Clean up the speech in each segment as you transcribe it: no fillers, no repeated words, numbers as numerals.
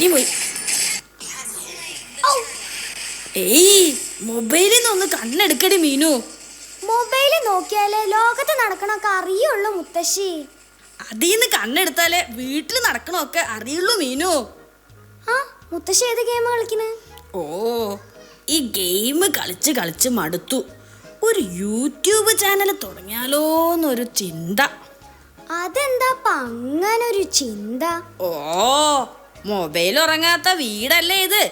സമയം പോയി. ഏയ്, മൊബൈലിൽ നിന്ന് കണ്ണെടുക്കടി മീനു. മൊബൈലിൽ നോക്കിയാലേ ലോകത്ത് നടക്കണൊക്കെ അറിയുള്ളൂ മുത്തശ്ശി. അതീന്ന് കണ്ണെടുത്താലേ വീട്ടിൽ നടക്കണൊക്കെ അറിയുള്ളൂ മീനു. ആ മുത്തശ്ശി ഏത് ഗെയിം കളിക്കുന്നത്? ഓ, ഈ ഗെയിം കളിച്ച് കളിച്ച് മടുത്തു. ഒരു യൂട്യൂബ് ചാനൽ തുടങ്ങിയാലോന്നൊരു ചിന്ത. അതെന്താ അങ്ങനൊരു ചിന്ത? ഓ, മൊബൈൽ ഉറങ്ങാത്ത വീടല്ലേ ഇത്.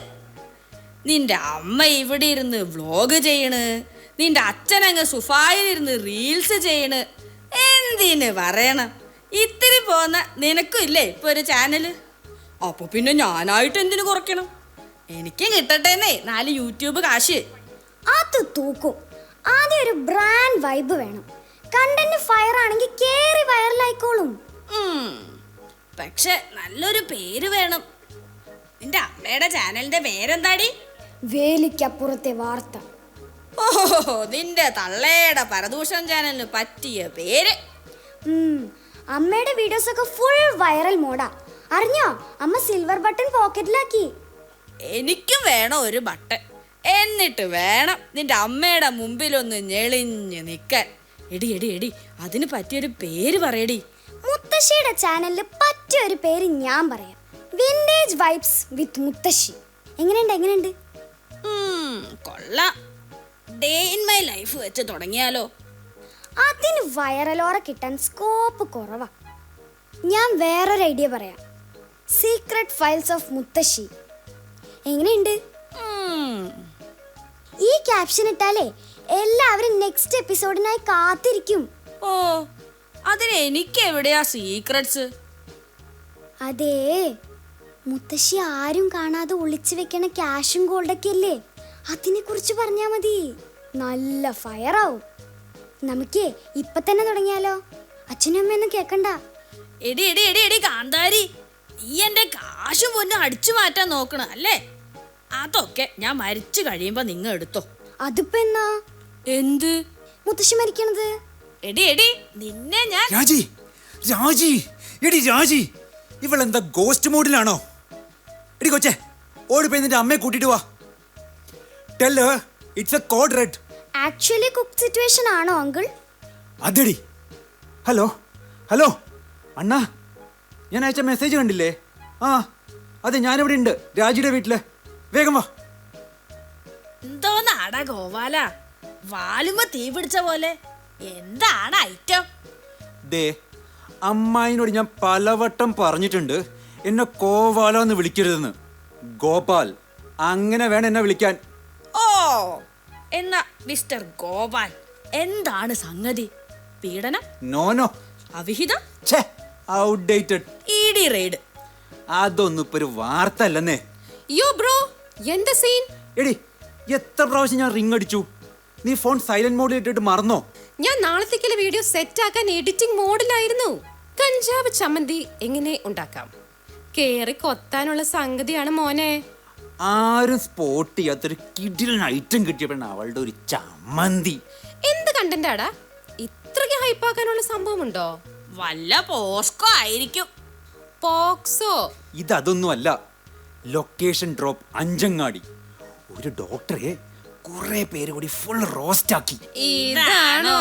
നിന്റെ അമ്മ ഇവിടെ ഇരുന്ന് വ്ലോഗ് ചെയ്യണ്, നിന്റെ അച്ഛനങ്ങ് സുഫായിലിരുന്ന് റീൽസ് ചെയ്യണ്. എന്തിന് പറയണം, ഇത്തിരി പോന്ന നിനക്കും ഇല്ലേ ഇപ്പൊ ഒരു ചാനല്. അപ്പൊ പിന്നെ ഞാനായിട്ട് എന്തിനു കുറയ്ക്കണം? എനിക്കും കിട്ടട്ടേന്നേ 4 യൂട്യൂബ് കാശ്. അത് തൂക്കും. ആദ്യം ഒരു ബ്രാൻഡ് വൈബ് വേണം. കണ്ടന്റ് ഫയർ ആണെങ്കിൽ കേറി വൈറലായിക്കോളും. പക്ഷെ നല്ലൊരു പേര് വേണം. നിന്റെ അമ്മയുടെ ചാനലിന്റെ പേരെന്താടി? വേലിക്കപ്പുറത്തെ വാർത്ത. ഓഹോ, നിന്റെ തള്ളയുടെ പരദൂഷൺ ചാനലിന് പറ്റിയ പേര്. അമ്മയുടെ വീഡിയോസ് ഒക്കെ ഫുൾ വൈറൽ മോഡാ. അറിഞ്ഞോ, അമ്മ സിൽവർ ബട്ടൺ പോക്കറ്റിലാക്കി. എനിക്കും വേണം ഒരു ബട്ടൺ. എന്നിട്ട് വേണം നിന്റെ അമ്മയുടെ മുമ്പിലൊന്ന് ഞെളിഞ്ഞ് നിൽക്കാൻ. എടി എടി എടി, അതിന് പറ്റിയൊരു പേര് പറയടി. മുത്തശ്ശിയുടെ ചാനലിൽ പറ്റിയൊരു പേര് ഞാൻ പറയാം. വിന്റേജ് വൈബ്സ് വിത്ത് മുത്തശ്ശി. എങ്ങനെയുണ്ട്? കൊള്ളാം. ഡേ ഇൻ മൈ ലൈഫ് വെച്ച് തുടങ്ങിയാലോ? അതിന് വൈറലോറ കിട്ടാൻ സ്കോപ്പ് കുറവാ. ഞാൻ വേറൊരു ഐഡിയ പറയാം. സീക്രട്ട് ഫയൽസ് ഓഫ് മുത്തശ്ശി. എങ്ങനെയുണ്ട്? ഈ ക്യാപ്ഷൻ ഇട്ടാലേ എല്ലാവരും നെക്സ്റ്റ് എപ്പിസോഡിനായി കാത്തിരിക്കും. ഓ, അതിന് എനിക്ക് എവിടെയാ സീക്രട്സ്? അതേ, മുത്തശ്ശി ആരും കാണാതെ ഒളിച്ചു വെക്കണ ക്യാഷും ഗോൾഡൊക്കെ അല്ലേ, അതിനെ കുറിച്ച് പറഞ്ഞാ മതി. നല്ല ഫയറാവും. നമുക്കേ ഇപ്പൊ തന്നെ തുടങ്ങിയാലോ? അച്ഛനും അമ്മയൊന്നും കേക്കണ്ട. എടി എടി എടി എടി കാന്താരി, നീ എന്റെ കാശും പൊന്നും അടിച്ചു മാറ്റാൻ നോക്കണ അല്ലേ? അതൊക്കെ ഞാൻ മരിച്ചു കഴിയുമ്പോ നിങ്ങൾ എടുത്തോ. അതിപ്പോ എന്നാ? എന്ത് മുത്തശ്ശി മരിക്കണത്? എടി എടി, നിന്നെ ഞാൻ രാജി രാജി എടി രാജി, ഇവളെന്താ ഗോസ്റ്റ് മോഡിലാണോ? എടി കൊച്ചേ, ഓടിപ്പോയി നിന്റെ അമ്മയെ കൂട്ടിട്ട് വാ. Tell her it's A code red. Actually cook situation ആണോ അങ്കിൾ? അതെടി. ഹലോ ഹലോ അണ്ണാ, ഞാൻ അയച്ച മെസ്സേജ് കണ്ടില്ലേ? ആ അതെ, ഞാനിവിടെ ഉണ്ട്, രാജിയുടെ വീട്ടില്. വേഗം വാ. എന്തോന്നാടാ ഗോപാല, വാലുമ്പോ തീ പിടിച്ച പോലെ. എന്താണ് ഐറ്റം? ദേ, അമ്മായിനോട് ഞാൻ പലവട്ടം പറഞ്ഞിട്ടുണ്ട് എന്നെ കോവാല എന്ന് വിളിക്കരുതെന്ന്. ഗോപാൽ, അങ്ങനെ വേണം എന്നെ വിളിക്കാൻ. ഓ, എന്നാ മിസ്റ്റർ ഗോപാൽ, എന്താണ് സംഗതി? പീഡനം? No no. അവിഹിതം? ഛേ, ഔട്ട്ഡേറ്റഡ്. ED raid? അതൊന്നും ഇപ്പൊ ഒരു വാർത്ത അല്ലെന്നേ. യോ ബ്രോ, എന്താ സീൻ? എടി, എത്ര പ്രാവശ്യം ഞാൻ റിംഗ് അടിച്ചു, നീ ഫോൺ സൈലന്റ് മോഡിൽ ഇട്ടിട്ട് മറന്നോ? ഞാൻ നാളത്തേക്കുള്ള വീഡിയോ സെറ്റ് ആക്കാൻ എഡിറ്റിംഗ് മോഡിലായിരുന്നു. കഞ്ചാവ് ചമ്മന്തി എങ്ങനെ ഉണ്ടാക്കാം, കേറി കൊത്താനുള്ള സംഗതിയാണ് മോനെ. ആരും സ്പോട്ട് ചെയ്യാത്തൊരു കിടിലൻ ഐറ്റം കിട്ടിയപ്പോഴാണ് അവളുടെ ഒരു ചമ്മന്തി. എന്ത് കണ്ടന്റാടാ? ഇത്രയ്ക്ക് ഹൈപ്പാക്കാനുള്ള സംഭവം ഉണ്ടോ? വല്ല പോസ്കോ ആയിരിക്കും. പോക്സോ? ഇതൊന്നുമല്ല. Location drop Anchangadi. ഒരു ഡോക്ടറെ കുറെ പേര് കൂടി ഫുൾ റോസ്റ്റ് ആക്കി. ഇതാണോ?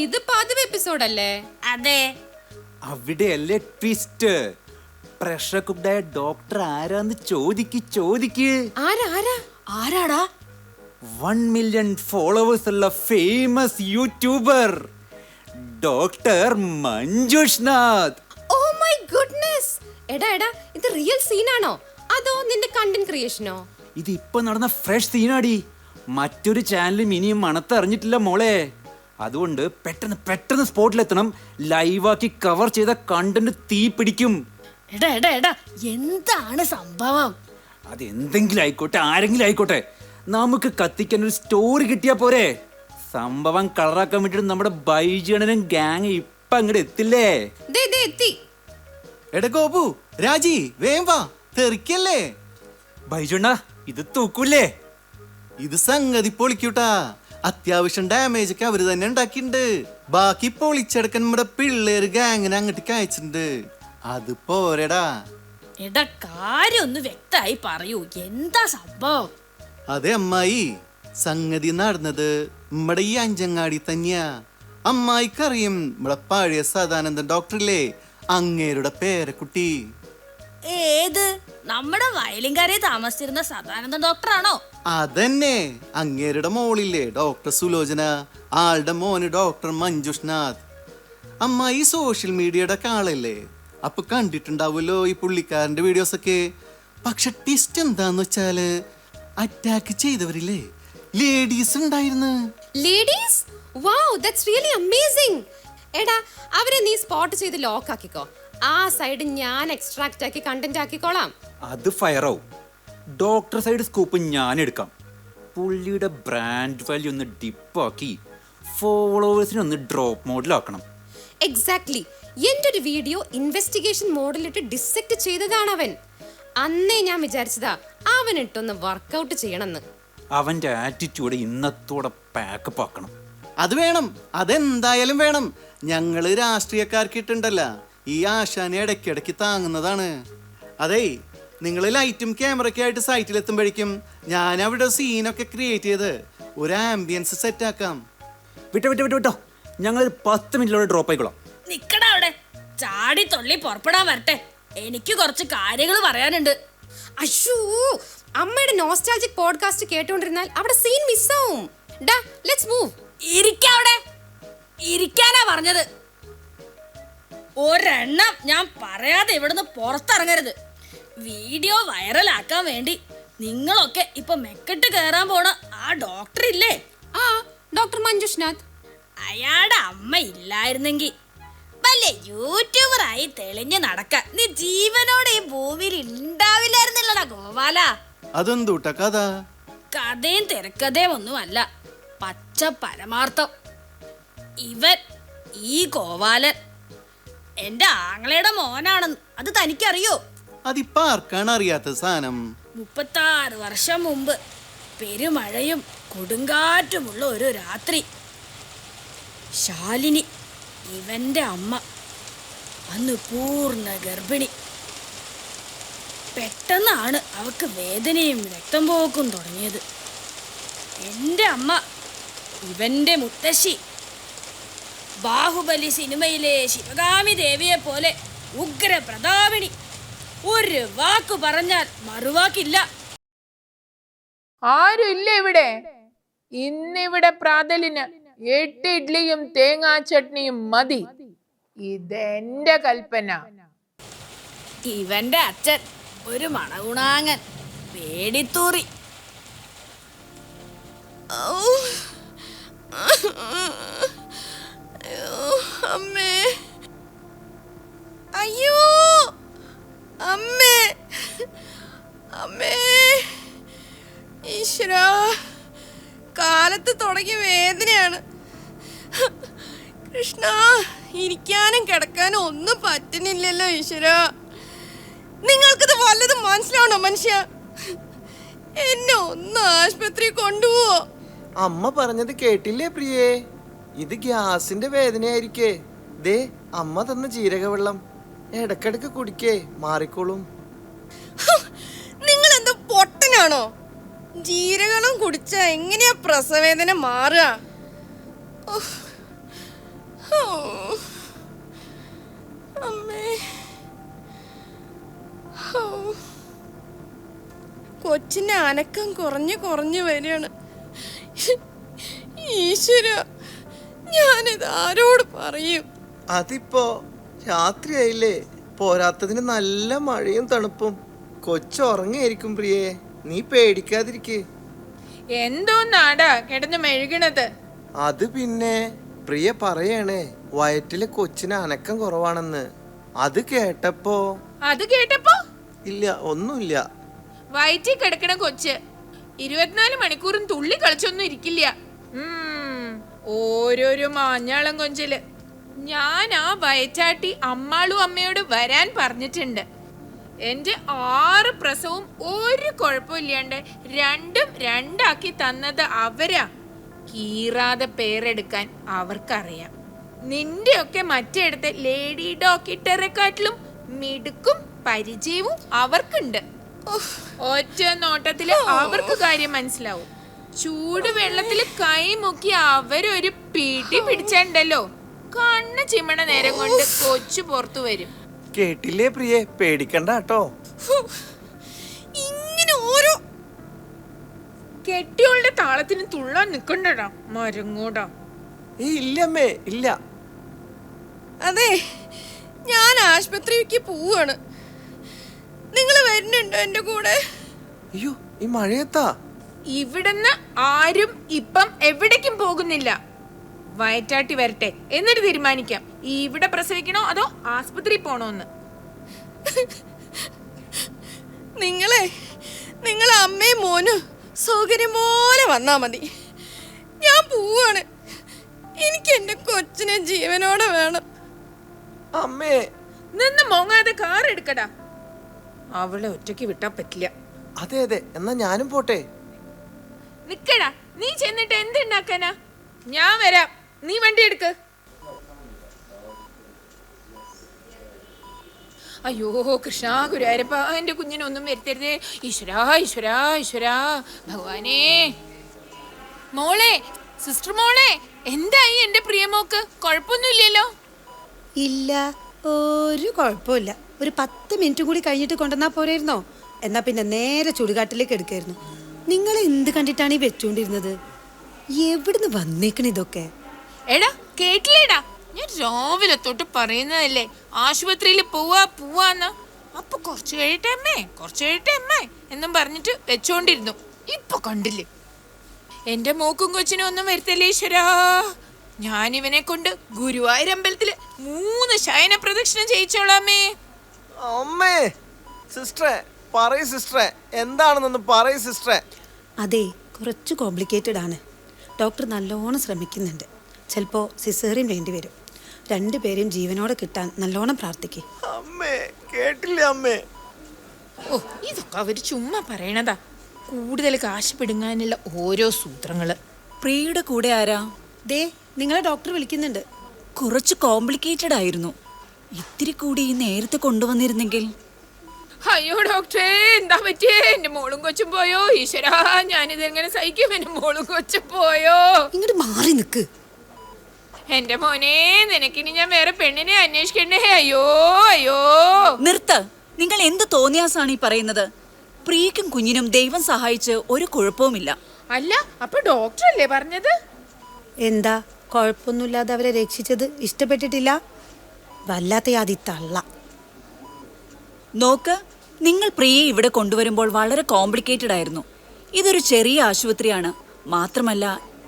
ഇത് 10 എപ്പിസോഡല്ലേ? അതെ. അവിടെയല്ലേ ട്വിസ്റ്റ്. പ്രഷർ കുക്ക്ഡായ ഡോക്ടർ ആരാന്ന് ചോദിക്ക്. ആരാടാ? 1 മില്യൺ ഫോളോവേഴ്സ് ഉള്ള famous YouTuber doctor Manjushnath. Oh my goodness. എടാ ഇത് റിയൽ സീനാണോ അതോ നിന്റെ കണ്ടന്റ് ക്രിയേഷനോ? ഇത് ഇപ്പൊ നടന്ന ഫ്രഷ് സീനാടി. മറ്റൊരു ചാനലും ഇനിയും മണത്തറിഞ്ഞിട്ടില്ല മോളെ. അതുകൊണ്ട് പെട്ടെന്ന് സ്പോട്ടിലെത്തണം. ലൈവാക്കി കവർ ചെയ്ത കണ്ടന്റ് തീ പിടിക്കും. എടാ എന്താണ് സംഭവം? അതെന്തെങ്കിലും ആയിക്കോട്ടെ, ആരെങ്കിലും ആയിക്കോട്ടെ, നമുക്ക് കത്തിക്കാൻ ഒരു സ്റ്റോറി കിട്ടിയാ പോരെ. സംഭവം കളറാക്കാൻ വേണ്ടിട്ട് നമ്മുടെ ബൈജണനും ഗാങ് ഇപ്പൊ അങ്ങോട്ട് എത്തില്ലേ? എത്തി. എടാ ഗോപു, രാജി, വേഗം വാ, തെറിക്കല്ലേ. ബൈജുണ്ണ, ഇത് തൂക്കൂലേ? ഇത് സംഗതി പൊളിക്കൂട്ടാ. അത്യാവശ്യം ഡാമേജ് ഒക്കെ അവര് തന്നെ ഉണ്ടാക്കിയിട്ടുണ്ട്. ബാക്കി പൊളിച്ചെടുക്കാൻ നമ്മുടെ പിള്ളേര് ഗാങ്ങിനെ അങ്ങോട്ട് അയച്ചിട്ടുണ്ട്. അത് പോരെടാ. എടാ കാര്യം ഒന്ന് വ്യക്തമായി പറയൂ, എന്താ സംഭവം? അതെ അമ്മായി, സംഗതി നടന്നത് നമ്മടെ ഈ അഞ്ചങ്ങാടി തന്നെയാ. അമ്മായിക്കറിയും നമ്മടെ പഴയ സദാനന്ദൻ ഡോക്ടറില്ലേ, അങ്ങേരുടെ പേരക്കുട്ടി. ഏത് നമ്മുടെ വയലിൻകരയിൽ താമസിച്ചിരുന്ന സദാനന്ദ ഡോക്ടറാണോ? അതന്നെ, അങ്ങേരുടെ മോളില്ലേ ഡോക്ടർ സുലോചന, ആളുടെ മോന് ഡോക്ടർ മഞ്ജുഷ്നാഥ്. അമ്മായി സോഷ്യൽ മീഡിയയുടെ ആളല്ലേ, അപ്പൊ കണ്ടിട്ടുണ്ടാവുമല്ലോ ഈ പുള്ളിക്കാരന്റെ വീഡിയോസ് ഒക്കെ. പക്ഷെ ട്വിസ്റ്റ് എന്താന്ന് വെച്ചാല് അറ്റാക്ക് ചെയ്തവരില്ലേ ലേഡീസ് ഉണ്ടായിരുന്നു. Ladies? Wow, that's really amazing. എടാ അവരെ നീ സ്പോട്ട് ചെയ്ത് ലോക്ക് ആക്കിക്കോ. ആ സൈഡ് ഞാൻ എക്സ്ട്രാക്ട് ആക്കി കണ്ടന്റ് ആക്കിക്കോളാം. അത് ഫയറാവും. ഡോക്ടർ സൈഡ് സ്കൂപ്പ് ഞാൻ എടുക്കാം. പുള്ളിയുടെ ബ്രാൻഡ് വാല്യൂ ഒന്ന് ഡിപ്പാക്കി ഫോളോവേഴ്സിനെ ഒന്ന് ഡ്രോപ്പ് മോഡിലാക്കണം. എക്സാക്ട്ലി. എൻ്റെ ഒരു വീഡിയോ ഇൻവെസ്റ്റിഗേഷൻ മോഡിലിട്ട് ഡിസെക്ട് ചെയ്തതാണ് അവൻ. അന്നേ ഞാൻ വിചാരിച്ചതാ അവനിട്ടൊന്ന് വർക്കൗട്ട് ചെയ്യണമെന്ന്. അവന്റെ ആറ്റിറ്റ്യൂഡ് ഇന്നത്തോടെ പാക്കപ്പ് ആക്കണം. അത് വേണം, അതെന്തായാലും വേണം. ഞങ്ങള് രാഷ്ട്രീയക്കാർക്ക് ഇട്ടുണ്ടല്ല, ഈ ആശാനെ ഇടയ്ക്കിടയ്ക്ക് താങ്ങുന്നതാണ്. അതേ, നിങ്ങൾ ലൈറ്റും ക്യാമറയ്ക്ക് ആയിട്ട് സൈറ്റിലെത്തുമ്പോഴേക്കും ഞാൻ അവിടെ സീനൊക്കെ ക്രിയേറ്റ് ചെയ്ത് ഒരു ആംബിയൻസ് സെറ്റ് ആക്കാം. വിട്ടോ ഞങ്ങൾ 10 മിനിറ്റിലൂടെ ഡ്രോപ്പ് ആയിക്കോളാം. നിക്കടാ അവിടെ, ചാടി തൊള്ളി പുറപ്പെടാൻ വരട്ടെ, എനിക്ക് കുറച്ച് കാര്യങ്ങൾ പറയാനുണ്ട്. അയ്യോ, അമ്മയുടെ നോസ്റ്റാൾജിക് പോഡ്കാസ്റ്റ് കേട്ടോണ്ടിരുന്നാൽ അവിടെ സീൻ മിസ്സാവും. ഡാ, ലെറ്റ്സ് മൂവ്. ഇരിക്കവിടെ, ഇരിക്കാനാ പറഞ്ഞത്. ഒരെണ്ണം ഞാൻ പറയാതെ ഇവിടുന്ന് പുറത്തിറങ്ങരുത്. വീഡിയോ വൈറലാക്കാൻ വേണ്ടി നിങ്ങളൊക്കെ ഇപ്പൊ മെക്കെട്ട് കയറാൻ പോണ ആ ഡോക്ടർ ഇല്ലേ, ആ ഡോക്ടർ മഞ്ജുഷ്നാഥ്, അയാളുടെ അമ്മ ഇല്ലായിരുന്നെങ്കിൽ വല്ല യൂട്യൂബറായി തെളിഞ്ഞു നടക്കാൻ നീ ജീവനോടെ ഈ ഭൂമിയിൽ ഉണ്ടാവില്ലായിരുന്നില്ലടാ ഗോപാല. അതെന്തൂട്ട കഥ? കഥയും തിരക്കഥയും ഒന്നുമല്ല, പച്ച പരമാർത്ഥം. ഇവൻ ഈ ഗോപാലൻ എന്റെ ആങ്ങളയുടെ മോനാണെന്ന് അത് തനിക്കറിയോ? അതിപ്പോ ആർക്കാണ് അറിയാത്ത സാധനം? 36 വർഷം മുമ്പ് പെരുമഴയും കൊടുങ്കാറ്റുമുള്ള ഒരു രാത്രി ശാലിനി, ഇവന്റെ അമ്മ, അന്ന് പൂർണ്ണ ഗർഭിണി. പെട്ടെന്നാണ് അവക്ക് വേദനയും രക്തം പോക്കും തുടങ്ങിയത്. എൻ്റെ അമ്മ, ഇവന്റെ മുത്തശ്ശി, ബാഹുബലി സിനിമയിലെ ശിവകാമി ദേവിയെ പോലെ ഉഗ്ര പ്രതാപിണി, ഒരു വാക്കു പറഞ്ഞാൽ മറുവാക്കില്ല. ആരുമില്ല ഇവിടെ. ഇന്നിവിടെ പ്രാതലിന് 8 ഇഡ്ലിയും തേങ്ങാ ചട്നിയും മതി. ഇതെന്റെ കൽപ്പന. ഇവന്റെ അച്ഛൻ ഒരു മണഗുണാങ്ങൻ, പേടിത്തൂറി. അമ്മേ, അയ്യോ അമ്മേ, അമ്മേ, ഈശ്വരാ, കാലത്ത് തുടങ്ങിയ വേദനയാണ്. കൃഷ്ണ, ഇരിക്കാനും കിടക്കാനും ഒന്നും പറ്റുന്നില്ലല്ലോ ഈശ്വരാ. നിങ്ങൾക്കിത് വല്ലതും മനസ്സിലാവണോ മനുഷ്യ? എന്നെ ഒന്ന് ആശുപത്രി കൊണ്ടുപോവോ? അമ്മ പറഞ്ഞത് കേട്ടില്ലേ പ്രിയേ? ഇത് ഗ്യാസിന്റെ വേദനയായിരിക്കേ. ദേ അമ്മ തന്ന ജീരകവെള്ളം ഇടക്കിടക്ക് കുടിക്കേ, മാറിക്കോളും. നിങ്ങൾ എന്താ പൊട്ടനാണോ? ജീരകവെള്ളം കുടിച്ചാ എങ്ങനെയാ പ്രസവേദന മാറുക? അമ്മേ, കൊച്ചിന്റെ അനക്കം കുറഞ്ഞു വരികയാണ്. ഈശ്വര, ഞാനിത് ആരോട് പറയും? അതിപ്പോ രാത്രിയായില്ലേ, പോരാത്തതിന് നല്ല മഴയും തണുപ്പും. കൊച്ചുറങ്ങിയായിരിക്കും പ്രിയേ, നീ പേടിക്കാതിരിക്കേ. എന്തോന്നാടാ കിടന്ന് മെഴുകണത്? അത് പിന്നെ പ്രിയ പറയണേ, വയറ്റിലെ കൊച്ചിന് അനക്കം കുറവാണെന്ന്. അത് കേട്ടപ്പോ ഇല്ല, ഒന്നുമില്ല. വയറ്റിൽ കിടക്കണ കൊച്ച് 24 മണിക്കൂറും തുള്ളി കളിച്ചൊന്നും ഇരിക്കില്ല. ഓരോരോ മാഞ്ഞാളം കൊഞ്ചല്. ഞാൻ ആ വയറ്റാട്ടി അമ്മാളും അമ്മയോട് വരാൻ പറഞ്ഞിട്ടുണ്ട്. എന്റെ 6 പ്രസവവും ഒരു കുഴപ്പമില്ലാണ്ട് 2ഉം 2ആക്കി തന്നത് അവരാ. കീറാതെ പേരെടുക്കാൻ അവർക്കറിയാം. നിന്റെ ഒക്കെ മറ്റേടത്തെ ലേഡി ഡോക്ടറെക്കാട്ടിലും മിടുക്കും പരിചയവും അവർക്കുണ്ട്. ഒറ്റ നോട്ടത്തില് അവർക്ക് കാര്യം മനസ്സിലാവും. ചൂട് വെള്ളത്തിൽ കൈ മുക്കി അവരൊരു പിടി പിടിച്ചുണ്ടല്ലോ, കണ്ണ് ചിമ്മണ നേരം കൊണ്ട് കൊച്ചു പുറത്തു വരും. കേട്ടില്ലേ പ്രിയെ, പേടിക്കണ്ട കേട്ടോ. ഇങ്ങനെ ഓരോ കെട്ടിയോളുടെ താളത്തിന് തുള്ളാൻ നിക്കണ്ടടാ മരങ്ങോടാ. ഇല്ലമ്മേ ഇല്ല. അതെ, ഞാൻ ആശുപത്രിക്ക് പോവാണ്. നിങ്ങൾ വരുന്നുണ്ടോ എന്റെ കൂടെ? അയ്യോ, ഈ മഴയത്താ? ഇവിടുന്ന് ആരും ഇപ്പം എവിടേക്കും പോകുന്നില്ല. വയറ്റാട്ടി വരട്ടെ, എന്നിട്ട് തീരുമാനിക്കാം ഇവിടെ പ്രസവിക്കണോ അതോ ആസ്പത്രി പോണോന്ന്. നിങ്ങളെ അമ്മയും മോനും സൗകര്യം പോലെ വന്നാ മതി. ഞാൻ പോവാണ്. എനിക്ക് എന്റെ കൊച്ചിനെ ജീവനോടെ വേണം. അമ്മേ, നിന്ന് മോങ്ങാതെ കാർ എടുക്കടാ. അവളെ ഒറ്റയ്ക്ക് വിട്ടാ പറ്റില്ല. അതെ അതെ, എന്നാ ഞാനും പോട്ടെ. നിക്കടാ, നീ ചെന്നിട്ട് എന്തുണ്ടാക്കാനാ? ഞാൻ വരാം, നീ വണ്ടി എടുക്ക്. അയ്യോ കൃഷ്ണ ഗുരുവായൂരപ്പ, എന്റെ കുഞ്ഞിനൊന്നും വരുത്തരുതേ. ഈശ്വരാ ഈശ്വരാ ഈശ്വരാ ഭഗവാനേ. മോളെ, സിസ്റ്റർ മോളെ, എന്തായി എന്റെ പ്രിയമോക്ക്? കുഴപ്പമൊന്നുമില്ലല്ലോ? ഇല്ല, ഒരു കുഴപ്പമില്ല. ഒരു 10 മിനിറ്റ് കൂടി കഴിഞ്ഞിട്ട് കൊണ്ടുവന്നാ പോരായിരുന്നോ? എന്നാ പിന്നെ നേരെ ചുടുകാട്ടിലേക്ക് എടുക്കായിരുന്നു. നിങ്ങൾ എന്ത് കണ്ടിട്ടാണ് ഈ വെച്ചോണ്ടിരുന്നത്? എവിടുന്ന് വന്നേക്കണ ഇതൊക്കെ? എടാ കേട്ടില്ലേടാ, ഞാൻ രാവിലെ തൊട്ട് പറയുന്നതല്ലേ ആശുപത്രിയിൽ പോവാന്ന്. അപ്പൊ കുറച്ച് കഴിയട്ടെ അമ്മേ എന്നും പറഞ്ഞിട്ട് വെച്ചോണ്ടിരുന്നു. ഇപ്പൊ കണ്ടില്ലേ, എന്റെ മോക്കും കൊച്ചിനും ഒന്നും വരുത്തല്ലേ ഈശ്വരാ. ഞാനിവനെ കൊണ്ട് ഗുരുവായൂരമ്പലത്തില് 3 ശയന പ്രദക്ഷിണം ചെയ്യിച്ചോളാമേ. അമ്മേ, സിസ്റ്ററെ പറയ് സിസ്റ്ററെ, എന്താണെന്നൊന്ന് പറയ് സിസ്റ്ററെ. അതെ, കുറച്ച് കോംപ്ലിക്കേറ്റഡ് ആണ്. ഡോക്ടർ നല്ലോണം ശ്രമിക്കുന്നുണ്ട്. ചിലപ്പോൾ സിസേറിയൻ വേണ്ടി വരും. 2 പേരെയും ജീവനോടെ കിട്ടാൻ നല്ലോണം പ്രാർത്ഥിക്കും. അമ്മേ, കേട്ടില്ല അമ്മേ. ഓ, ഇതൊക്കെ അവര് ചുമ്മാ പറയണതാ. കൂടുതൽ കാശ് പിടുങ്ങാനുള്ള ഓരോ സൂത്രങ്ങള്. പ്രിയയുടെ കൂടെ ആരാ? ദേ, നിങ്ങളെ ഡോക്ടർ വിളിക്കുന്നുണ്ട്. കുറച്ച് കോംപ്ലിക്കേറ്റഡ് ആയിരുന്നു. ഇത്തിരി കൂടി നേരത്തെ കൊണ്ടുവന്നിരുന്നെങ്കിൽ. അയ്യോ ഡോക്ടറെ, എന്താ പറ്റിയേ? എന്റെ മോളും കൊച്ചും പോയോ ഈശ്വരാ, ഞാനിതെങ്ങനെ സഹിക്കും? എന്റെ മോളും കൊച്ചും പോയോ? ഇങ്ങോട്ട് മാറി നിൽക്ക്. എന്റെ മോനെ, നിനക്കിനി ഞാൻ വേറെ പെണ്ണിനെ അന്വേഷിക്കണ്ടേ? അയ്യോ അയ്യോ. നിർത്ത്. നിങ്ങൾ എന്ത് തോന്നിയാസാണ് ഈ പറയുന്നത്? പ്രിയക്കും കുഞ്ഞിനും ദൈവം സഹായിച്ച് ഒരു കുഴപ്പവുമില്ല. അല്ല, അപ്പൊ ഡോക്ടർ അല്ലേ പറഞ്ഞത്? എന്താ, കുഴപ്പമൊന്നുമില്ലാതെ അവരെ രക്ഷിച്ചത് ഇഷ്ടപ്പെട്ടിട്ടില്ല? വല്ലാത്ത യാതി തള്ള. നോക്ക്, നിങ്ങൾ പ്രിയയെ ഇവിടെ കൊണ്ടുവരുമ്പോൾ വളരെ കോംപ്ലിക്കേറ്റഡ് ആയിരുന്നു. ഇതൊരു ചെറിയ ആശുപത്രിയാണ്. മാത്രമല്ല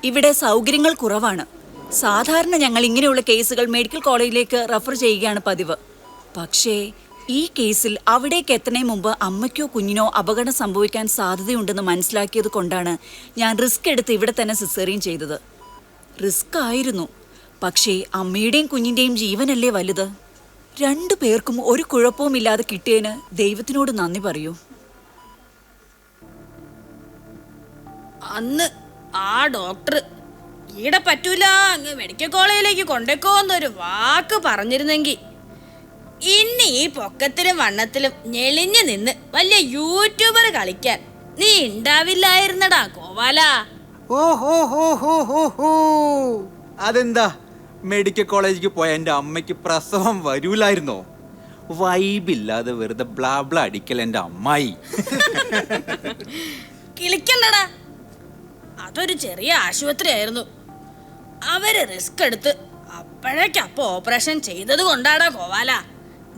ഇവിടെ സൗകര്യങ്ങൾ കുറവാണ്. സാധാരണ ഞങ്ങൾ ഇങ്ങനെയുള്ള കേസുകൾ മെഡിക്കൽ കോളേജിലേക്ക് റെഫർ ചെയ്യുകയാണ് പതിവ്. പക്ഷേ ഈ കേസിൽ അവിടേക്ക് എത്തുന്നതിന് മുമ്പ് അമ്മയ്ക്കോ കുഞ്ഞിനോ അപകടം സംഭവിക്കാൻ സാധ്യതയുണ്ടെന്ന് മനസ്സിലാക്കിയത് കൊണ്ടാണ് ഞാൻ റിസ്ക് എടുത്ത് ഇവിടെ തന്നെ സിസേറിയൻ ചെയ്തത്. റിസ്ക് ആയിരുന്നു, പക്ഷേ അമ്മയുടെയും കുഞ്ഞിൻ്റെയും ജീവനല്ലേ വലുത്. 2 പേർക്കും ഒരു കുഴപ്പവുമില്ലാതെ കിട്ടിയതിന് ദൈവത്തിനോട് നന്ദി പറയൂ. അന്ന് ആ ഡോക്ടർ ഈടെ പറ്റൂല, അങ്ങ് മെഡിക്കൽ കോളേജിലേക്ക് കൊണ്ടേക്കോന്നൊരു വാക്ക് പറഞ്ഞിരുന്നെങ്കിൽ ഇനി ഈ പൊക്കത്തിലും വണ്ണത്തിലും ഞെളിഞ്ഞു നിന്ന് വലിയ യൂട്യൂബർ കളിക്കാൻ നീ ഉണ്ടാവില്ലായിരുന്നടാ കോവാല. അതെന്താ, മെഡിക്കൽ കോളേജിലേക്ക് പോയ എൻ്റെ അമ്മയ്ക്ക് പ്രസവം വരൂലായിരുന്നോ? വൈബില്ലാതെ വെറുതെ ബ്ലാബ്ല അടിക്കൽ എൻ്റെ അമ്മായി. കിളിക്കണ്ടടാ, അതൊരു ചെറിയ ആശുപത്രി ആയിരുന്നു. അവര് റിസ്ക് എടുത്ത് അപ്പോഴേക്കപ്പൊ ഓപ്പറേഷൻ ചെയ്തത് കൊണ്ടാടാ കോവാല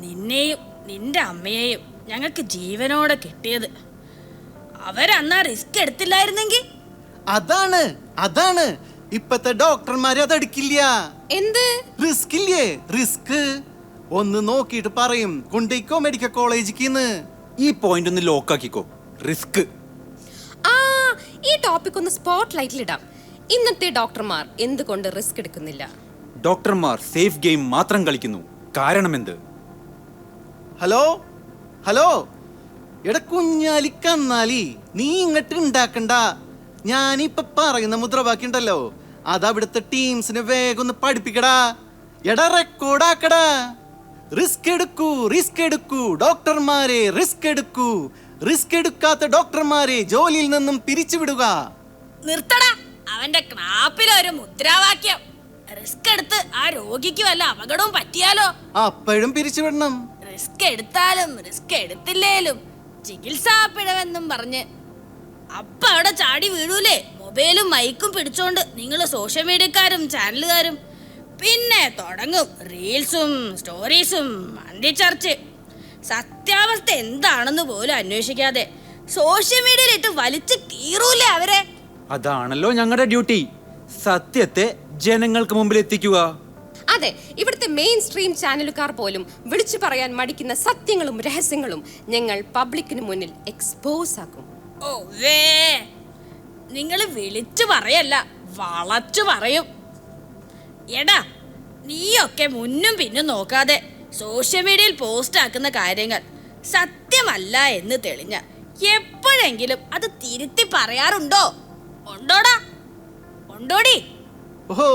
നിന്നെയും നിന്റെ അമ്മയെയും ഞങ്ങൾക്ക് ജീവനോടെ കിട്ടിയത്. അവരന്നാ റിസ്ക് എടുത്തില്ലായിരുന്നെങ്കിൽ. അതാണ് ഇപ്പത്തെ ഡോക്ടർമാര് അതെടുക്കില്ല. എന്ത് റിസ്ക് ഇല്ലേ? റിസ്ക് ഒന്ന് നോക്കിയിട്ട് പറയും കൊണ്ടേക്കോ മെഡിക്കൽ കോളേജിക്ക്. ഈ പോയിന്റ് ഒന്ന് ലോക്കാക്കിക്കോ. റിസ്ക്. ആ, ഈ ടോപ്പിക് ഒന്ന് സ്പോട്ട് ലൈറ്റിലിടാം. ഇന്നത്തെ ഡോക്ടർമാർ എന്തുകൊണ്ട് റിസ്ക് എടുക്കുന്നില്ല? ഡോക്ടർമാർ സേഫ് ഗെയിം മാത്രം കളിക്കുന്നു. കാരണമെന്ത്? ഹലോ എടാ കുഞ്ഞാലി കന്നാലി, നീ ഇങ്ങോട്ട് ഉണ്ടാക്കണ്ട. ഞാനിപ്പൊ പറയുന്ന മുദ്രാവാക്യം ഉണ്ടല്ലോ, അത് അവിടുത്തെ ടീംസിന് വേഗം ഒന്ന് പഠിപ്പിക്കടാ. എടാ റെക്കോർഡാക്കടാ. റിസ്ക് എടുക്കൂ, റിസ്ക് എടുക്കൂ ഡോക്ടർമാരെ, റിസ്ക് എടുക്കൂ. റിസ്ക് എടുക്കാത്ത ഡോക്ടർമാരെ ജോലിയിൽ നിന്നും പിരിച്ചുവിടുക. നിർത്തടാ അവന്റെ ക്ലാപ്പിലൊരു മുദ്രാവാക്യം. റിസ്ക് എടുത്ത് ആ രോഗിക്ക് വല്ല അപകടവും പറ്റിയാലോ? അപ്പോഴും പിരിച്ചുവിടണം. റിസ്ക് എടുത്താലും റിസ്ക് എടുത്തില്ലേലും ചികിത്സാ പിഴവെന്നും പറഞ്ഞ് അപ്പ അവിടെ ചാടി വീഴൂലേ മൊബൈലും മൈക്കും പിടിച്ചോണ്ട് നിങ്ങൾ സോഷ്യൽ മീഡിയക്കാരും ചാനലുകാരും. പിന്നെ തുടങ്ങും റീൽസും സ്റ്റോറീസും മന്തിച്ചർച്ച്. സത്യാവസ്ഥ എന്താണെന്ന് പോലും അന്വേഷിക്കാതെ സോഷ്യൽ മീഡിയയിലിട്ട് വലിച്ചു കീറൂലേ അവരെ. അതാണല്ലോ ഞങ്ങളുടെ ഡ്യൂട്ടി, സത്യത്തെ ജനങ്ങൾക്ക് മുമ്പിൽ എത്തിക്കുക. അതെ, ഇവിടുത്തെ മെയിൻ സ്ട്രീം ചാനലുകാർ പോലും വിളിച്ചു പറയാൻ മടിക്കുന്ന സത്യങ്ങളും രഹസ്യങ്ങളും ഞങ്ങൾ പബ്ലിക്കിന് മുന്നിൽ എക്സ്പോസ് ആക്കും. ഓ വേ നിങ്ങൾ വിളിച്ചു പറയല്ല, വളച്ചു പറയും. എടാ നീയൊക്കെ മുന്നും പിന്നും നോക്കാതെ സോഷ്യൽ മീഡിയയിൽ പോസ്റ്റ് ആക്കുന്ന കാര്യങ്ങൾ സത്യമല്ല എന്ന് തെളിഞ്ഞ എപ്പോഴെങ്കിലും അത് തിരുത്തി പറയാറുണ്ടോ? ഉണ്ടോടാ? ഉണ്ടോടി? ഓ,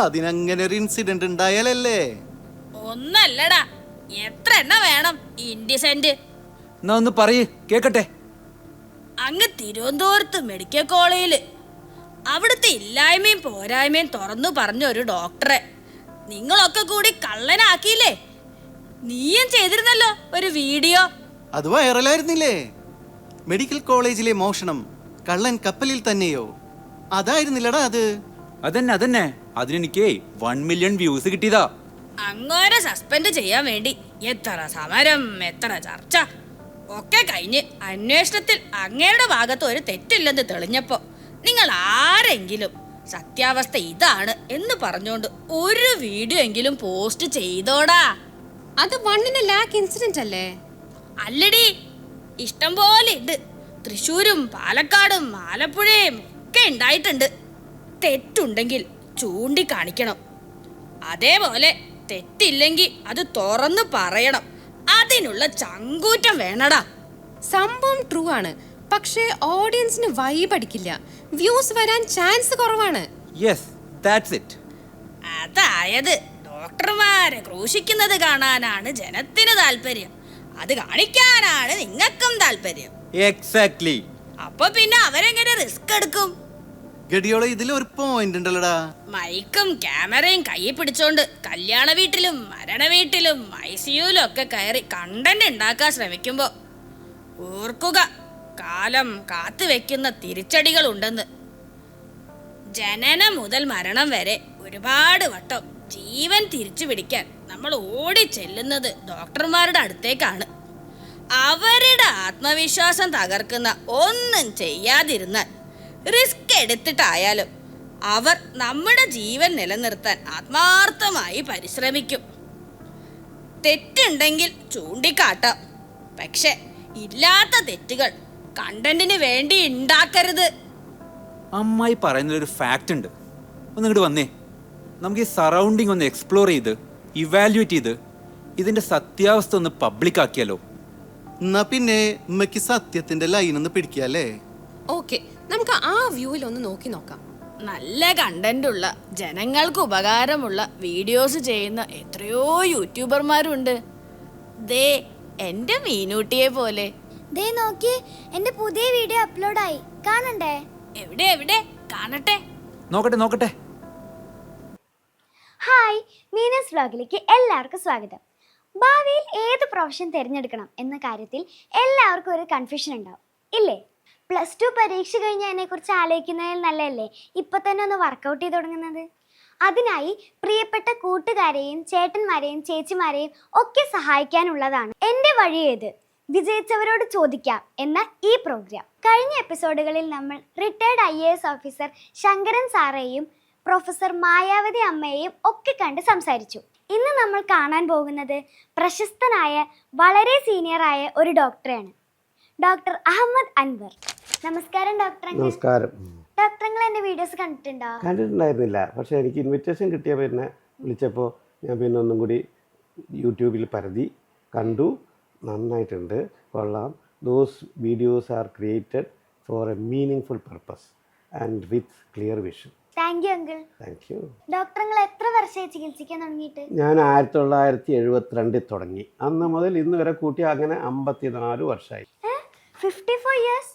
അതിനങ്ങനെ ഒരു ഇൻസിഡന്റ് ഉണ്ടായാലല്ലേ? ഒന്നല്ലടാ, എത്ര എണ്ണ വേണം ഇൻഡിസെന്റ്? എന്നാ ഒന്ന് പറയ് കേക്കട്ടെ. അങ്ങ് തിരുവനന്തപുരത്ത് മെഡിക്കൽ കോളേജില് അവിടുത്തെ ഇല്ലായ്മയും പോരായ്മയും തുറന്നു പറഞ്ഞ ഒരു ഡോക്ടറെ നിങ്ങളൊക്കെ കൂടി കള്ളനാക്കിയില്ലേ? നീയും ചെയ്തിരുന്നല്ലോ ഒരു വീഡിയോ. അത് വൈറലായിരുന്നില്ലേ? മെഡിക്കൽ കോളേജിലെ മോഷണം, കള്ളൻ കപ്പലിൽ തന്നെയോ? അതായിരുന്നില്ലടാ അത്. അതന്നെ അതിനെനിക്ക് 1 മില്യൺ വ്യൂസ് കിട്ടിയതാ. അങ്ങോരെ സസ്പെൻഡ് ചെയ്യാൻ വേണ്ടി എത്ര സമരം, എത്ര ചർച്ച ഒക്കെ കഴിഞ്ഞ് അന്വേഷണത്തിൽ അങ്ങയുടെ ഭാഗത്ത് ഒരു തെറ്റില്ലെന്ന് തെളിഞ്ഞപ്പോ നിങ്ങൾ ആരെങ്കിലും സത്യാവസ്ഥ ഇതാണ് എന്ന് പറഞ്ഞുകൊണ്ട് ഒരു വീഡിയോ എങ്കിലും പോസ്റ്റ് ചെയ്തോടാ? അത് 1 lakh ഇൻസിഡന്റ് അല്ലേ? അല്ലടി, ഇഷ്ടം പോലെ ഉണ്ട്. തൃശ്ശൂരും പാലക്കാടും ആലപ്പുഴയും ഒക്കെ ഉണ്ടായിട്ടുണ്ട്. തെറ്റുണ്ടെങ്കിൽ ചൂണ്ടിക്കാണിക്കണം. അതേപോലെ തെറ്റില്ലെങ്കിൽ അത് തുറന്നു പറയണം. അതിനുള്ള ചങ്കൂറ്റം വേണടാ. സംഭവം ട്രൂ ആണ്, പക്ഷേ ഓഡിയൻസിന് വൈബ് അടിക്കില്ല, വ്യൂസ് വരാൻ ചാൻസ് കുറവാണ്. Yes, that's it. അതായത് ഡോക്ടർമാരെ ക്രൂശിക്കുന്നത് കാണാനാണ് ജനത്തിന് താല്പര്യം, അത് കാണിക്കാനാണ് നിങ്ങൾക്കും താല്പര്യം. എക്സാക്ട്ലി. അപ്പൊ പിന്നെ അവരെങ്ങനെ റിസ്ക് എടുക്കും? ഗഡിയോളെ, ഇതിൽ ഒരു പോയിന്റ് ഉണ്ടല്ലോടാ. മൈക്കും ക്യാമറയും കയ്യിൽ പിടിച്ചോണ്ട് കല്യാണ വീട്ടിലും മരണ വീട്ടിലും ICUയിലും ഒക്കെ കയറി കണ്ടന്റ് ഉണ്ടാക്കാൻ ശ്രമിക്കുമ്പോ ഓർക്കുക, കാലം കാത്തു വെക്കുന്ന തിരിച്ചടികൾ ഉണ്ടെന്ന്. ജനനം മുതൽ മരണം വരെ ഒരുപാട് വട്ടം ജീവൻ തിരിച്ചു പിടിക്കാൻ നമ്മൾ ഓടി ചെല്ലുന്നത് ഡോക്ടർമാരുടെ അടുത്തേക്കാണ്. അവരുടെ ആത്മവിശ്വാസം തകർക്കുന്ന ഒന്നും ചെയ്യാതിരുന്നാൽ, റിസ്ക് എടുത്തിട്ടായാലും അവർ നമ്മുടെ ജീവൻ നിലനിർത്താൻ ആത്മാർത്ഥമായി പരിശ്രമിക്കും. തെറ്റുണ്ടെങ്കിൽ ചൂണ്ടിക്കാട്ടാം, പക്ഷെ ഇല്ലാത്ത തെറ്റുകൾ കണ്ടന്റിന് വേണ്ടി ഉണ്ടാക്കരുത്. അമ്മായി പറയുന്നൊരു ഫാക്റ്റ് ഉണ്ട്. ഒന്ന് ഇങ്ങോട്ട് വന്നേ, നമുക്ക് ഈ സറൗണ്ടിങ് ഒന്ന് എക്സ്പ്ലോർ ചെയ്ത് ഇവാലുവേറ്റ് ചെയ്ത് ഇതിന്റെ സത്യാവസ്ഥ ഒന്ന് പബ്ലിക് ആക്കിയാലോ? എന്നാ പിന്നെ ഉമ്മക്ക് സത്യത്തിന്റെ ലൈൻ ഒന്ന് പിടിക്കല്ലേ? ഓക്കെ, നമുക്ക് ആ വ്യൂവിൽ ഒന്ന് നോക്കി നോക്കാം. നല്ല കണ്ടന്റ് ഉള്ള ജനങ്ങൾക്ക് ഉപകാരമുള്ള വീഡിയോസ് ചെയ്യുന്ന എത്രയോ യൂട്യൂബർമാരുണ്ട്. ദേ എൻ്റെ മീനൂട്ടിയെ പോലെ. ദേ നോക്കി, എന്റെ പുതിയ വീഡിയോ അപ്ലോഡായി, കാണണ്ടേ? എവിടെ എവിടെ കാണട്ടെ. നോക്കട്ടെ. ഹായ്, മീനസ് വ്ലോഗിലേക്ക് എല്ലാവർക്കും സ്വാഗതം. ഭാവിയിൽ ഏത് പ്രൊഫഷൻ തിരഞ്ഞെടുക്കണം എന്ന കാര്യത്തിൽ എല്ലാവർക്കും ഒരു കൺഫ്യൂഷൻ ഉണ്ടാവും, ഇല്ലേ? +2 പരീക്ഷ കഴിഞ്ഞ് അതിനെക്കുറിച്ച് ആലോചിക്കുന്നതിൽ നല്ലതല്ലേ ഇപ്പം തന്നെ ഒന്ന് വർക്കൗട്ട് ചെയ്ത് തുടങ്ങുന്നത്? അതിനായി പ്രിയപ്പെട്ട കൂട്ടുകാരെയും ചേട്ടന്മാരെയും ചേച്ചിമാരെയും ഒക്കെ സഹായിക്കാനുള്ളതാണ് എൻ്റെ വഴി ഏത്, വിജയിച്ചവരോട് ചോദിക്കാം എന്ന ഈ പ്രോഗ്രാം. കഴിഞ്ഞ എപ്പിസോഡുകളിൽ നമ്മൾ റിട്ടയർഡ് IAS ഓഫീസർ ശങ്കരൻ സാറേയും പ്രൊഫസർ മായാവതി അമ്മയെയും ഒക്കെ കണ്ട് സംസാരിച്ചു. ഇന്ന് നമ്മൾ കാണാൻ പോകുന്നത് പ്രശസ്തനായ വളരെ സീനിയറായ ഒരു ഡോക്ടറെയാണ്, ഡോക്ടർ അഹമ്മദ് അൻവർ. നമസ്കാരം ഡോക്ടർ. നമസ്കാരം. ഡോക്ടർ എൻ്റെ വീഡിയോസ് കണ്ടിട്ടുണ്ടോ? കണ്ടിട്ടുണ്ടായിരുന്നില്ല, പക്ഷേ എനിക്ക് ഇൻവിറ്റേഷൻ കിട്ടിയ പിന്നെ വിളിച്ചപ്പോൾ ഞാൻ പിന്നെ ഒന്നും കൂടി യൂട്യൂബിൽ പരതി കണ്ടു. നന്നായിട്ടുണ്ട്, കൊള്ളാം. Those videos are created for A meaning full purpose and with clear vision. Thank you uncle. Thank you. Doctor നിങ്ങൾ എത്ര വർഷമായി ചികിത്സിക്കാൻ തുടങ്ങിയിട്ട്? ഞാൻ 1972 തുടങ്ങി. അന്ന് മുതൽ ഇന്ന് വരെ കൂട്ടി അങ്ങനെ 54 വർഷമായി. 54 years?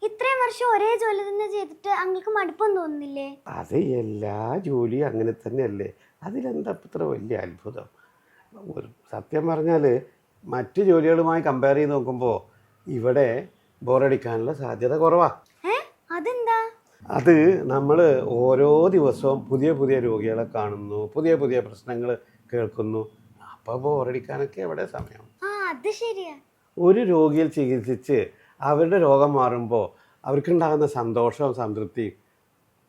ഇത്രയും വർഷം ഒരേ ജോലി തന്നെ ചെയ്തിട്ട് അങ്ങൾക്ക് മടുപ്പൊന്നും തോന്നുന്നില്ലേ? അത് എല്ലാ ജോലിയും അങ്ങനെ തന്നെയല്ലേ, അതിലെന്താ ഇത്ര വലിയ അത്ഭുതം? സത്യം പറഞ്ഞാൽ മറ്റ് ജോലികളുമായി കമ്പയർ ചെയ്ത് നോക്കുമ്പോൾ ഇവിടെ ബോറടിക്കാനുള്ള സാധ്യത കുറവാണ്. അതെന്താ? അത് നമ്മൾ ഓരോ ദിവസവും പുതിയ പുതിയ രോഗികളെ കാണുന്നു, പുതിയ പുതിയ പ്രശ്നങ്ങൾ കേൾക്കുന്നു. അപ്പോൾ ബോറടിക്കാനൊക്കെ എവിടെ സമയം? അത് ശരിയാ. ഒരു രോഗിയെ ചികിത്സിച്ച് അവരുടെ രോഗം മാറുമ്പോൾ അവർക്കുണ്ടാകുന്ന സന്തോഷവും സംതൃപ്തിയും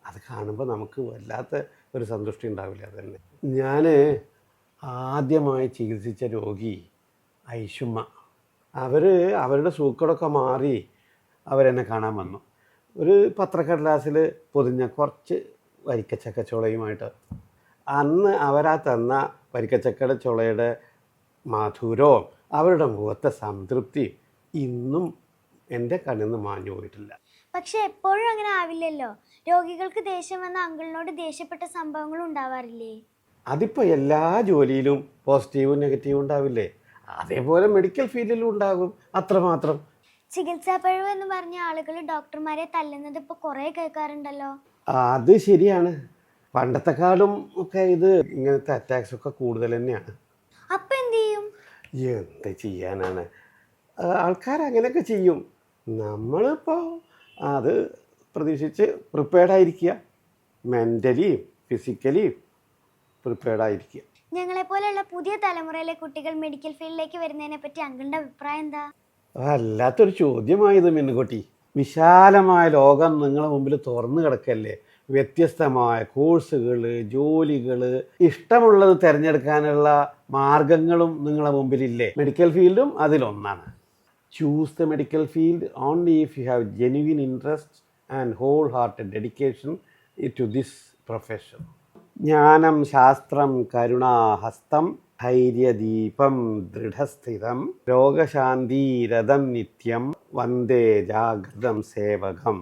അത് കാണുമ്പോൾ നമുക്ക് വല്ലാത്ത ഒരു സന്തുഷ്ടി ഉണ്ടാവില്ല. അതന്നെ. ഞാൻ ആദ്യമായി ചികിത്സിച്ച രോഗി ഐഷുമ്മ. അവരുടെ സൂക്കടൊക്കെ മാറി അവരെന്നെ കാണാൻ വന്നു. ഒരു പത്രക്കടലാസിൽ പൊതിഞ്ഞ കുറച്ച് വരിക്കച്ചക്ക ചുളയുമായിട്ട്. അന്ന് അവരാ തന്ന വരിക്കച്ചക്കയുടെ ചുളയുടെ മാധുരവും അവരുടെ മുഖത്തെ സംതൃപ്തി ഇന്നും എൻ്റെ കണ്ണിൽ നിന്ന് മാഞ്ഞു പോയിട്ടില്ല. പക്ഷെ എപ്പോഴും അങ്ങനെ ആവില്ലല്ലോ. രോഗികൾക്ക് ദേഷ്യം വന്ന അങ്കിളിനോട് ദേഷ്യപ്പെട്ട സംഭവങ്ങൾ ഉണ്ടാവാറില്ലേ? അതിപ്പോൾ എല്ലാ ജോലിയിലും പോസിറ്റീവും നെഗറ്റീവും ഉണ്ടാവില്ലേ? അതേപോലെ മെഡിക്കൽ ഫീൽഡിലും ഉണ്ടാകും, അത്രമാത്രം. ചികിത്സാ പിഴവ് എന്ന് പറഞ്ഞ ആളുകൾ ഡോക്ടർമാരെ തല്ലുന്നത് ഇപ്പോൾ കുറേ കേൾക്കാറുണ്ടല്ലോ. അത് ശരിയാണ്. പണ്ടത്തെക്കാളും ഒക്കെ ഇത് ഇങ്ങനത്തെ അറ്റാക്സ് ഒക്കെ കൂടുതൽ തന്നെയാണ്. അപ്പം എന്ത് ചെയ്യും? എന്ത് ചെയ്യാനാണ്, ആൾക്കാർ അങ്ങനെയൊക്കെ ചെയ്യും. നമ്മളിപ്പോൾ അത് പ്രതീക്ഷിച്ച് പ്രിപ്പയർഡായിരിക്കുക, മെൻ്റലി ഫിസിക്കലി പ്രിപ്പയർഡായിരിക്കുക. ഞങ്ങളെപ്പോലെയുള്ള പുതിയ തലമുറയിലെ കുട്ടികൾ മെഡിക്കൽ ഫീൽഡിലേക്ക് വരുന്നതിനെ പറ്റി അങ്കിളിൻ്റെ അഭിപ്രായം എന്താ? വല്ലാത്തൊരു ചോദ്യമായത് മിന്നുകുട്ടി. വിശാലമായ ലോകം നിങ്ങളുടെ മുമ്പിൽ തുറന്നു കിടക്കല്ലേ. വ്യത്യസ്തമായ കോഴ്സുകൾ, ജോലികൾ, ഇഷ്ടമുള്ളത് തിരഞ്ഞെടുക്കാനുള്ള മാർഗങ്ങളും നിങ്ങളുടെ മുമ്പിലില്ലേ. മെഡിക്കൽ ഫീൽഡും അതിലൊന്നാണ്. Choose the medical field only if you have genuine interest and whole hearted dedication to this profession. ജ്ഞാനം ശാസ്ത്രം കരുണാഹസ്തം ധൈര്യദീപം ദൃഢസ്ഥിതം രോഗശാന്തിരഥം നിത്യം വന്ദേ ജാഗ്രതം സേവകം.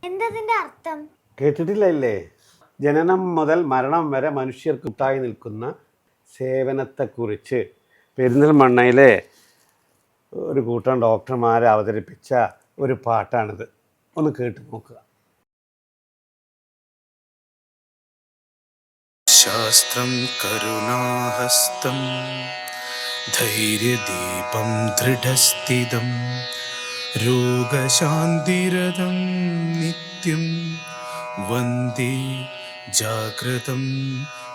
എന്തതിൻ്റെ അർത്ഥം? കേട്ടിട്ടില്ലല്ലേ? ജനനം മുതൽ മരണം വരെ മനുഷ്യർക്കുത്തായി നിൽക്കുന്ന സേവനത്തെക്കുറിച്ച് പെരിന്തൽമണ്ണയിലെ ഒരു കൂട്ടം ഡോക്ടർമാരെ അവതരിപ്പിച്ച ഒരു പാട്ടാണിത്. ഒന്ന് കേട്ട് നോക്കുക. ശാസ്ത്രം കരുണാഹസ്തം ധൈര്യദീപം ദൃഢസ്ഥിതം രോഗശാന്തിരഥം നിത്യം വന്ദേ ജാഗ്രതം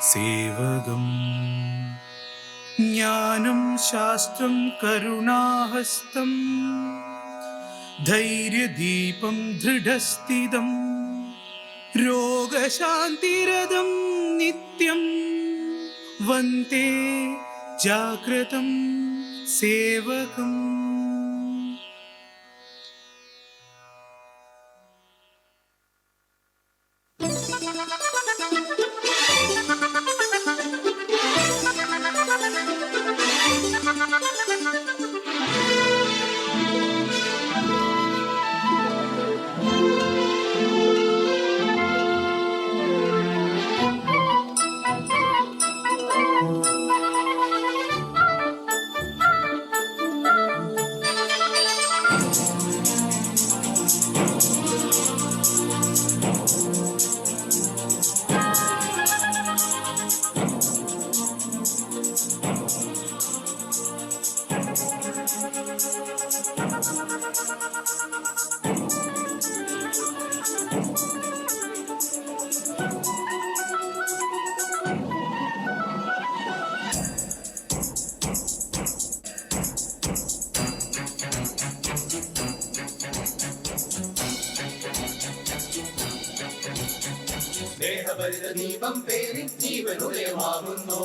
സേവകം. ജ്ഞാനം ശാസ്ത്രം കരുണാഹസ്തം ധൈര്യദീപം ദൃഢസ്ഥിതം രോഗശാന്തിരഥം നിത്യം വന്ദേ ജാഗ്രതം സേവകം. ദീപം പേരി ജീവനുദയമാകുന്നു.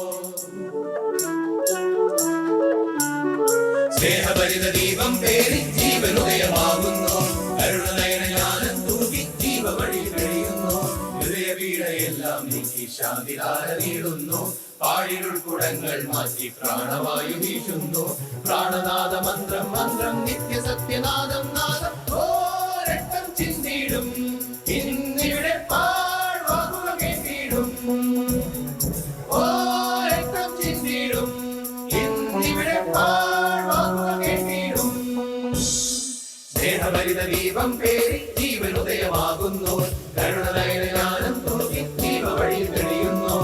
സ്നേഹഭരിത ദീപം പേരി ജീവനുദയമാകുന്നു. കരുണനയന ജ്ഞാനം തൂകി ജീവ വഴി കഴിയുന്നു. ഹൃദയപീഡയെല്ലാം നീക്കി ശാന്തിധാര നീടുന്നു. പാഴിരുൾ കുടങ്ങൾ മാറ്റി പ്രാണവായു വീശുന്നു. പ്രാണനാദ മന്ത്രം മന്ത്രം നിത്യ സത്യനാദം നാദം ഓരട്ടം ചിന്തിടും. ഇന്നിവിടെ പാഴ്വാകുക ദീപം പേരി ജീവനുദയമാകുന്നു കരുണനയന ജ്ഞാനം തൂകി ജീവ വഴി തെളിയുന്നു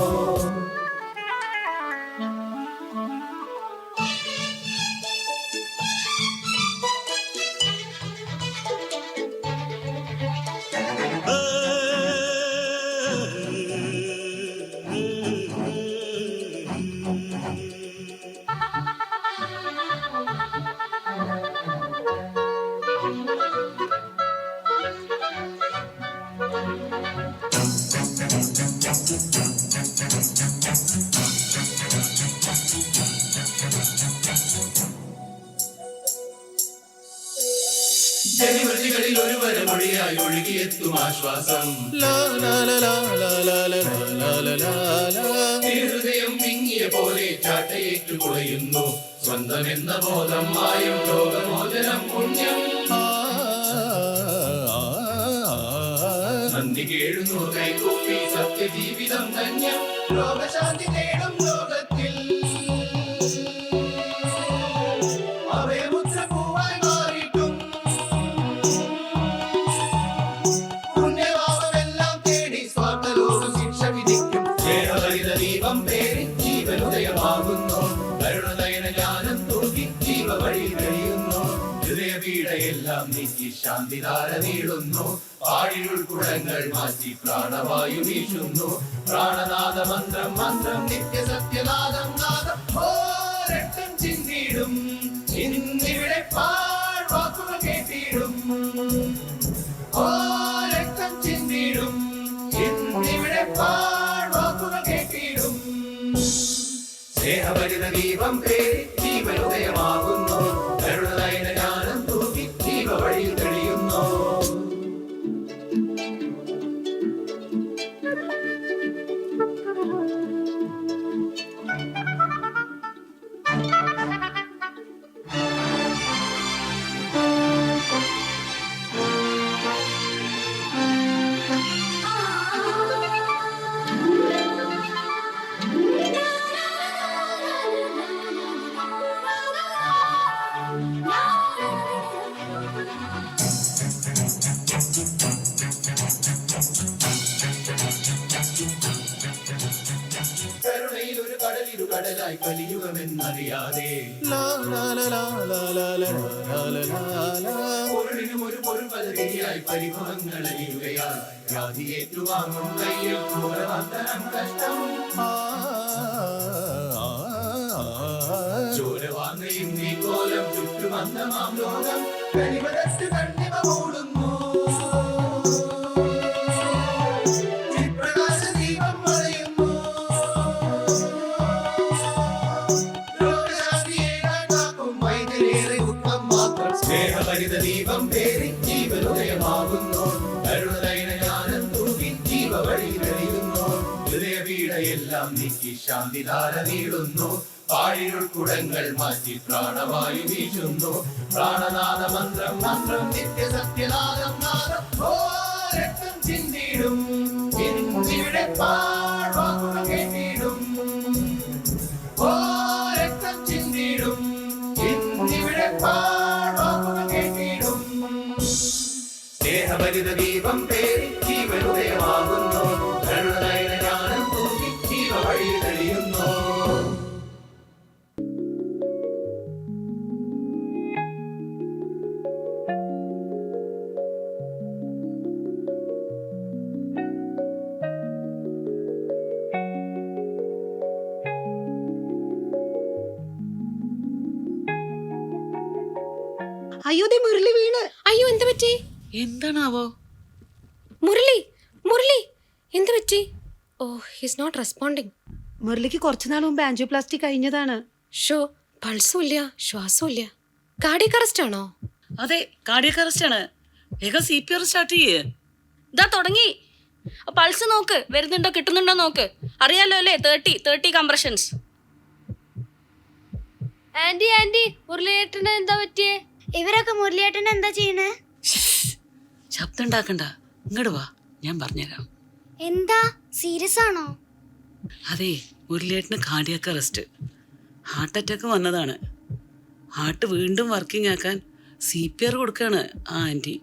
ജനിമൃതികളിൽ ഒരു വരമൊഴിയായി ഒഴുകിയെത്തും ആശ്വാസം ഹൃദയം വിങ്ങിയ പോലെ ചാട്ടയേറ്റു കുളയുന്നു സ്വന്തം എന്ന ബോധം മായും ലോകമോചനം പുണ്യം നന്ദി കേഴുന്നു കൈകൂപ്പി സത്യജീവിതം ധന്യം ലോകശാന്തി തേടും ലോകത്തിൽ അഭയമുദ്രപൂവായി മാറിയിട്ടും പുണ്യഭാവമെല്ലാം തേടി സ്വാർത്ഥലോകം ശിക്ഷ വിധിക്കും സ്നേഹഹരിത ദീപം പേരി ജീവനുദയമാകുന്നു കരുണനയന ജ്ഞാനം തൂക്കി ജീവ വഴി കഴിയുന്നു ഹൃദയപീഡയെല്ലാം നീക്കി ശാന്തിധാര നീളുന്നു പാഴിയുൾക്കുടങ്ങൾ മാറ്റി പ്രാണവായു വീശുന്നു പ്രാണനാദ മന്ത്രം മന്ത്രം നിത്യസത്യനാദം നാദം ഓ രക്തം ചിന്തിടും ഇന്നിവിടെ പാഴ്വാക്കുകൾ കേട്ടിടും ഓ രക്തം ചിന്തിടും ഇന്നിവിടെ പാഴ്വാക്കുകൾ കേട്ടിടും സ്നേഹഭരിത ദീപം പേരി ജീവനുദയമാകുന്നു കരുണനയന ജ്ഞാനം തൂക്കി ജീവ വഴി തെളിയുന്നു കരുണയിൽ ഒരു കടലിരു കടലായി കലിയുഗമെന്നറിയാതെ പൊരുളിനും ഒരു പൊരുപതിരിയായി പരിഭവങ്ങൾ അലിയുകയാൽ വ്യാധി ഏറ്റുവാങ്ങും കയ്യിൽ ഘോരവന്ദനം കഷ്ടം ചോരവാങ്ങയും നീ കോലം ചുറ്റുമന്ദമാം ലോകം കനിവരത്ത് കണ്ണിമ മൂടുന്നു സ്നേഹഭരിത ദീപം പേരി ജീവനുദയമാകുന്നു കരുണനയന ജ്ഞാനം തൂകി ജീവ വഴി തെളിയുന്നു ഹൃദയപീഡയെല്ലാം നീക്കി ശാന്തിധാര നീളുന്നു പാഴിയുൾക്കുടങ്ങൾ മാറ്റി പ്രാണവായു വീശുന്നു പ്രാണനാദ മന്ത്രം മന്ത്രം നിത്യസത്യനാദം നാദം ഓ രക്തം ചിന്തിടും ഇന്നിവിടെ പാഴ്വാക്കുകൾ കേട്ടിടും ഓ രക്തം ചിന്തിടും ഇന്നിവിടെ പാഴ്വാക്കുകൾ കേട്ടിടും സ്നേഹഭരിത ദീപം പേരി ജീവനുദയമാകുന്നു കരുണനയന ജ്ഞാനം തൂക്കി ജീവ വഴി തെളിയുന്നു അയ്യോ ദേ മുരളി വീണ്. അയ്യോ എന്ത് പറ്റി? എന്താണാവോ? മുരളി മുരളി എന്ത് പറ്റി? ഓ ഹിസ് നോട്ട് റെസ്പോണ്ടിങ്. മുരളിക്ക് കുറച്ചുനാൾ മുമ്പ് ആൻജിയോപ്ലാസ്റ്റി കഴിഞ്ഞതാണ്. ഷോ പൾസും ഇല്ല ശ്വാസവും ഇല്ല. കാർഡിയക് അറസ്റ്റ് ആണോ? അതെ, കാർഡിയക് അറസ്റ്റ് ആണ്. വേഗം CPR സ്റ്റാർട്ട് ചെയ്യേ. ഇതാ തുടങ്ങി. പൾസ് നോക്ക്, വരുന്നുണ്ടോ കിട്ടുന്നുണ്ടോ നോക്ക്. അറിയാലോ അല്ലേ 30 കംപ്രഷൻസ്. ആന്റി ആന്റി മുരളിയേട്ടന് എന്താ പറ്റിയേ? ഇവരൊക്കെ മുരളിയേട്ടന് എന്താ ചെയ്യണേ? ശബ്ദം ഉണ്ടാക്കണ്ട, ഇങ്ങോട്ട് വാ, ഞാൻ പറഞ്ഞുതരാം. എന്താ സീരിയസ് ആണോ? അതെ, മുരളിയേട്ടന് കാർഡിയക് അറസ്റ്റ്, ഹാർട്ട് അറ്റാക്ക് വന്നതാണ്. ഹാർട്ട് വീണ്ടും വർക്കിംഗ് ആക്കാൻ CPR കൊടുക്കാണ് ആ ആന്റി.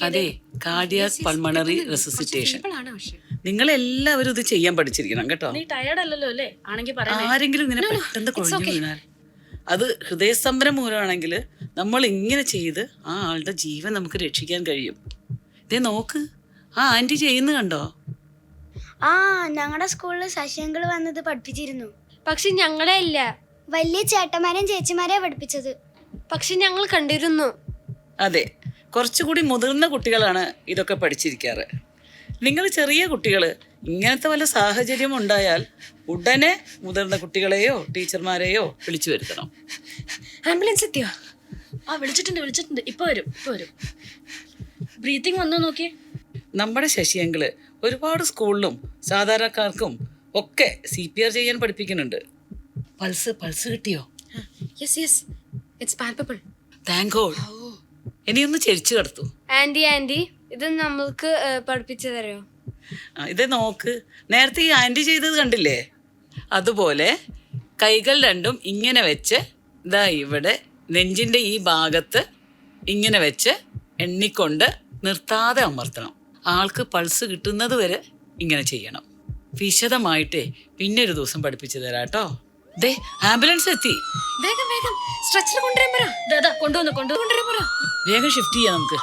അതെ, കാർഡിയാക് പൾമണറി റെസിസിറ്റേഷൻ. നിങ്ങൾ എല്ലാവരും ഇത് ചെയ്യാൻ പഠിച്ചിരിക്കണം കേട്ടോ. ആരെങ്കിലും ഇങ്ങനെ പെട്ടെന്ന് കുഴഞ്ഞു വീണാൽ അത് ഹൃദയസ്തംഭനം മൂലമാണെങ്കിൽ നമ്മൾ ഇങ്ങനെ ചെയ്ത് ആ ആളുടെ ജീവൻ നമുക്ക് രക്ഷിക്കാൻ കഴിയും. ഇതേ നോക്ക്, ആ ആന്റി ചെയ്യുന്ന കണ്ടോ? ആ, ഞങ്ങളുടെ സ്കൂളിൽ ശശിയങ്കിൾ വന്നത് പഠിപ്പിച്ചിരുന്നു. പക്ഷെ ഞങ്ങളെ ഇല്ല, വലിയ ചേട്ടന്മാരെയും ചേച്ചിമാരെയും പഠിപ്പിച്ചത്. പക്ഷെ ഞങ്ങൾ കണ്ടിരുന്നു. അതെ, കുറച്ചുകൂടി മുതിർന്ന കുട്ടികളാണ് ഇതൊക്കെ പഠിച്ചിരിക്കാറ്. നിങ്ങൾ ചെറിയ കുട്ടികൾ ഇങ്ങനത്തെ വല്ല സാഹചര്യം ഉണ്ടായാൽ ഉടനെ മുതിർന്ന കുട്ടികളെയോ ടീച്ചർമാരെയോ വിളിച്ചു വരുത്തണം. ആംബുലൻസ് എത്തിയോ? വിളിച്ചിട്ടുണ്ട്. ഇപ്പൊ വരും. ബ്രീത്തിങ് വന്നോ നോക്കിയേ. നമ്മുടെ ശശിയങ്കിള് ഒരുപാട് സ്കൂളിലും സാധാരണക്കാർക്കും ഒക്കെ CPR ചെയ്യാൻ പഠിപ്പിക്കുന്നുണ്ട്. പൾസ് കിട്ടിയോ? Yes, it's palpable. Thank God. ഇനിയൊന്ന് ചെരിച്ചു കിടത്തു. ആന്റി ഇത് നമ്മൾക്ക് പഠിപ്പിച്ചു തരോ? ഇത് നോക്ക്, നേരത്തെ ഈ ആന്റി ചെയ്തത് കണ്ടില്ലേ? അതുപോലെ കൈകൾ രണ്ടും ഇങ്ങനെ വെച്ച് ഇതാ ഇവിടെ നെഞ്ചിൻ്റെ ഈ ഭാഗത്ത് ഇങ്ങനെ വെച്ച് എണ്ണിക്കൊണ്ട് നിർത്താതെ അമർത്തണം. ആൾക്ക് പൾസ് കിട്ടുന്നത് വരെ ഇങ്ങനെ ചെയ്യണം. വിശദമായിട്ടേ പിന്നെ ഒരു ദിവസം പഠിപ്പിച്ചു തരാട്ടോ. ദേ, ആംബുലൻസ് എത്തി. വേഗം സ്ട്രെച്ചർ കൊണ്ടുവരാൻ പറ. കൊണ്ടുവന്നു. വേഗം ഷിഫ്റ്റ് ചെയ്യാം നമുക്ക്.